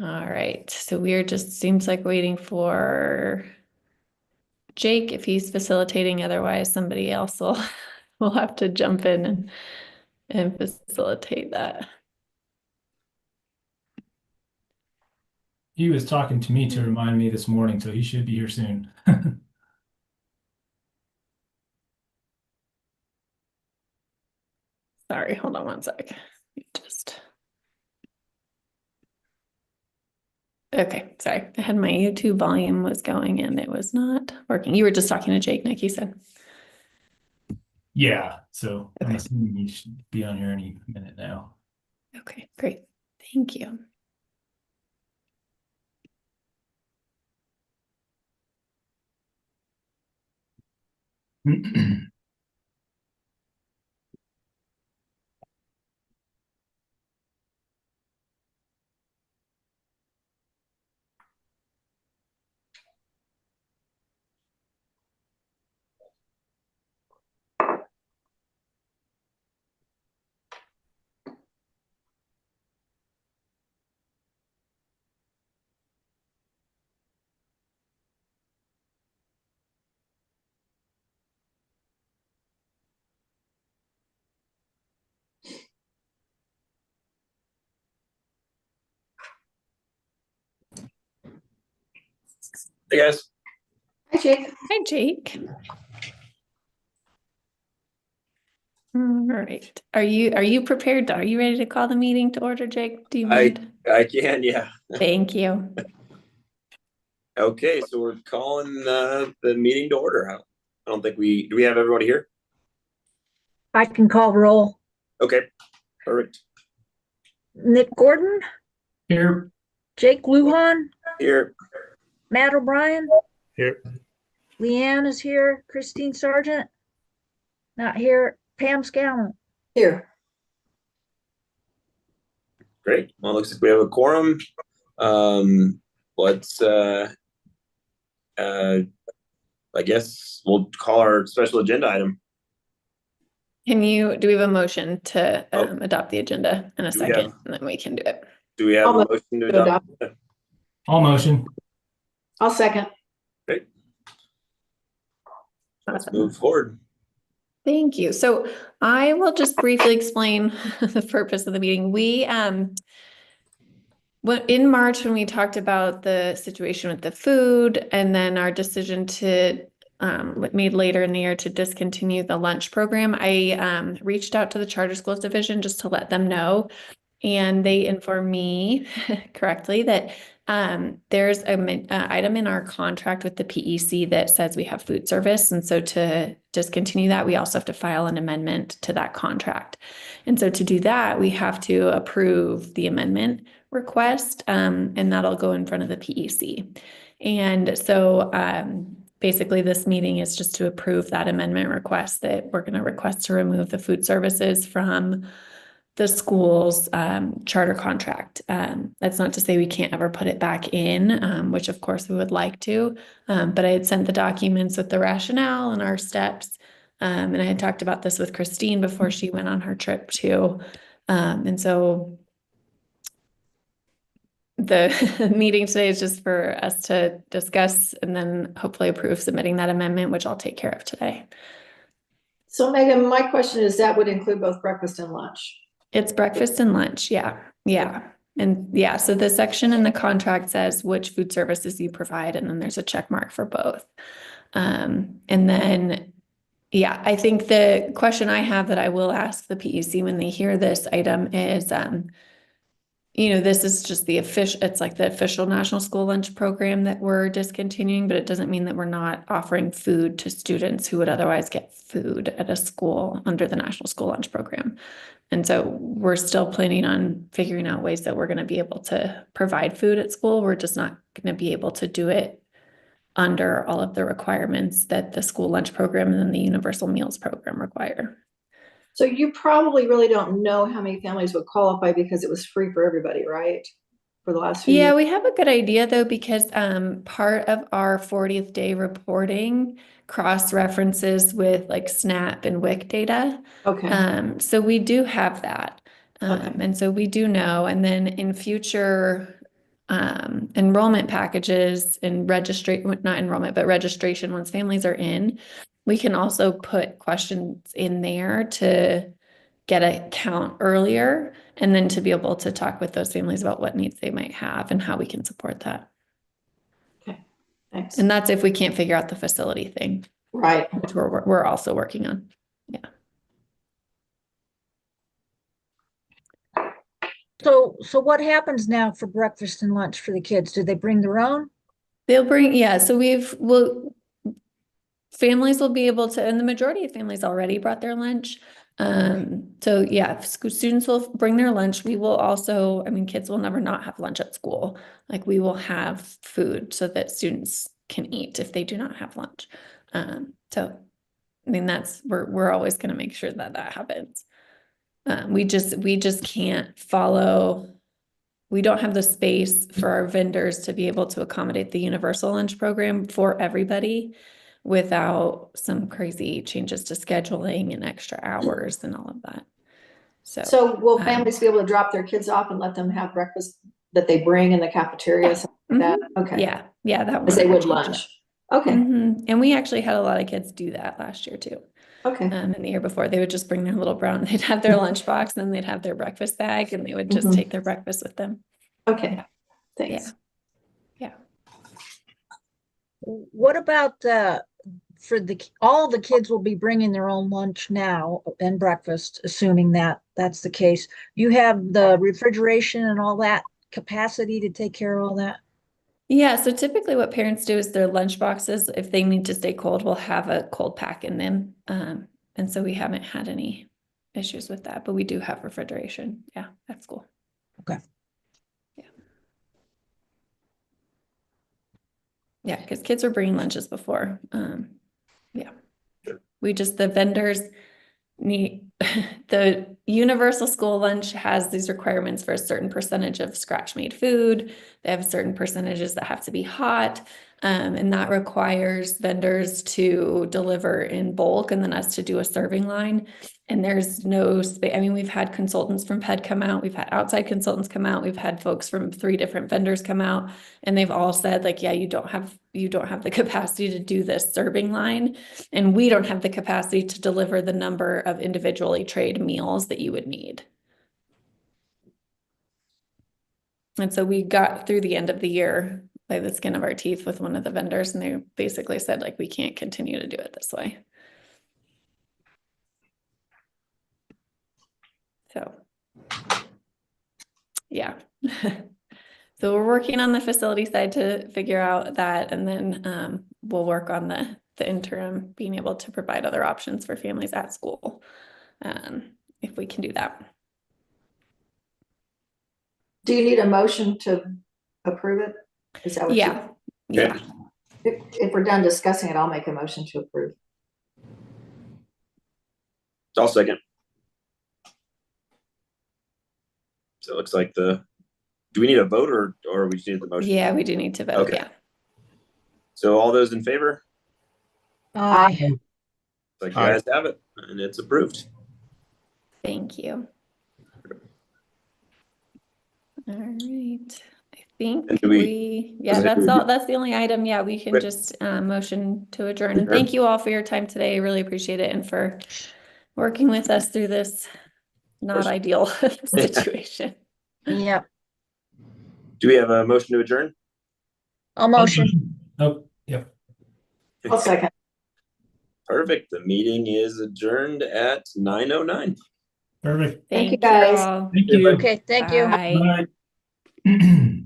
All right, so we're just seems like waiting for Jake if he's facilitating. Otherwise, somebody else will will have to jump in and facilitate that. He was talking to me to remind me this morning, so he should be here soon. Sorry, hold on one sec. Just okay, sorry. I had my YouTube volume was going and it was not working. You were just talking to Jake, Nick, you said. Yeah, so I'm Okay. assuming he should be on here any minute now. Okay, great. Thank you. Hey guys. Hi, Jake. Hi, Jake. All right. Are you prepared? Are you ready to call the meeting to order, Jake? Do you mind? I can, yeah. Thank you. Okay, so we're calling the meeting to order. I don't think do we have everybody here? I can call roll. Okay, perfect. Nick Gordon, Here. Jake Lujan, Here. Matt O'Brien, Here. Leanne is here, Christine Sargent, not here, Pam Scallon. Here. Great. Well, it looks like we have a quorum. Let's I guess we'll call our special agenda item. Do we have a motion to adopt the agenda in a Do we have- second, and then we can do it. Do we have I'll a motion to adopt? All motion. I'll second. Great. Let's Awesome. move forward. Thank you. So I will just briefly explain the purpose of the meeting. We in March, when we talked about the situation with the food and then our decision to made later in the year to discontinue the lunch program, I reached out to the Charter Schools Division just to let them know. And they informed me correctly that there's an item in our contract with the PEC that says we have food service. And so to discontinue that, we also have to file an amendment to that contract. And so to do that, we have to approve the amendment request, and that'll go in front of the PEC. And so basically this meeting is just to approve that amendment request that we're going to request to remove the food services from the school's charter contract. That's not to say we can't ever put it back in, which of course we would like to, but I had sent the documents with the rationale and our steps. And I had talked about this with Christine before she went on her trip too. And so the meeting today is just for us to discuss and then hopefully approve submitting that amendment, which I'll take care of today. So Megan, my question is that would include both breakfast and lunch. It's breakfast and lunch. Yeah. Yeah. And yeah, so the section in the contract says which food services you provide, and then there's a check mark for both. And then, yeah, I think the question I have that I will ask the PEC when they hear this item is, this is just it's like the official National School Lunch Program that we're discontinuing, but it doesn't mean that we're not offering food to students who would otherwise get food at a school under the National School Lunch Program. And so we're still planning on figuring out ways that we're going to be able to provide food at school. We're just not going to be able to do it under all of the requirements that the school lunch program and then the universal meals program require. So you probably really don't know how many families would qualify because it was free for everybody, right? For the last few years. We have a good idea though, because part of our 40th day reporting cross-references with like SNAP and WIC data. Okay. So we do have that. Okay. And so we do know, and then in future enrollment packages and not enrollment, but registration once families are in, we can also put questions in there to get a count earlier and then to be able to talk with those families about what needs they might have and how we can support that. Thanks. And that's if we can't figure out the facility thing, Right. which we're also working on. Yeah. So what happens now for breakfast and lunch for the kids? Do they bring their own? They'll bring, yeah, so families will be able to, and the majority of families already brought their lunch. So yeah, students will bring their lunch. We will also, I mean, kids will never not have lunch at school. Like we will have food so that students can eat if they do not have lunch. So I mean, we're always going to make sure that happens. We just can't follow. We don't have the space for our vendors to be able to accommodate the universal lunch program for everybody without some crazy changes to scheduling and extra hours and all of that. So will families be able to drop their kids off and let them have breakfast that they bring in the cafeteria? Something like that? Okay. Yeah, that As they would change lunch. that. Okay. And we actually had a lot of kids do that last year too. Okay. And the year before, they would just bring their little brown, they'd have their lunch box, and then they'd have their breakfast bag, and they would just take their breakfast with them. Okay. Yeah. Thanks. Yeah. What about all the kids will be bringing their own lunch now and breakfast, assuming that that's the case. You have the refrigeration and all that capacity to take care of all that? Yeah, so typically what parents do is their lunch boxes, if they need to stay cold, will have a cold pack in them. And so we haven't had any issues with that, but we do have refrigeration. Yeah, at school. Okay. Yeah. Yeah, because kids were bringing lunches before. Yeah. Sure. The vendors need, the universal school lunch has these requirements for a certain percentage of scratch made food. They have certain percentages that have to be hot. And that requires vendors to deliver in bulk and then us to do a serving line. And there's no space. I mean, we've had consultants from PED come out. We've had outside consultants come out. We've had folks from 3 different vendors come out, and they've all said like, yeah, you don't have the capacity to do this serving line. And we don't have the capacity to deliver the number of individually traid meals that you would need. And so we got through the end of the year by the skin of our teeth with one of the vendors, and they basically said like, we can't continue to do it this way. So yeah. So we're working on the facility side to figure out that, and then we'll work on the interim, being able to provide other options for families at school, if we can do that. Do you need a motion to approve it? Is that what Yeah. Yeah. if we're done discussing it, I'll make a motion to approve. I'll second. So it looks like do we need a vote or we just need the motion? Yeah, we do need to vote. Okay. Yeah. So all those in favor? Aye. Like you guys have it, and it's approved. Thank you. All right. I think And that's the only item. Yeah, we can just motion to adjourn. And thank you all for your time today. I really appreciate it, and for working with us through this not ideal situation. Yep. Do we have a motion to adjourn? I'll motion. Oh, yep. I'll second. Perfect. The meeting is adjourned at 9:09. Perfect. Thank you, Thank guys. all. Thank you. Okay, thank you. Bye. Bye.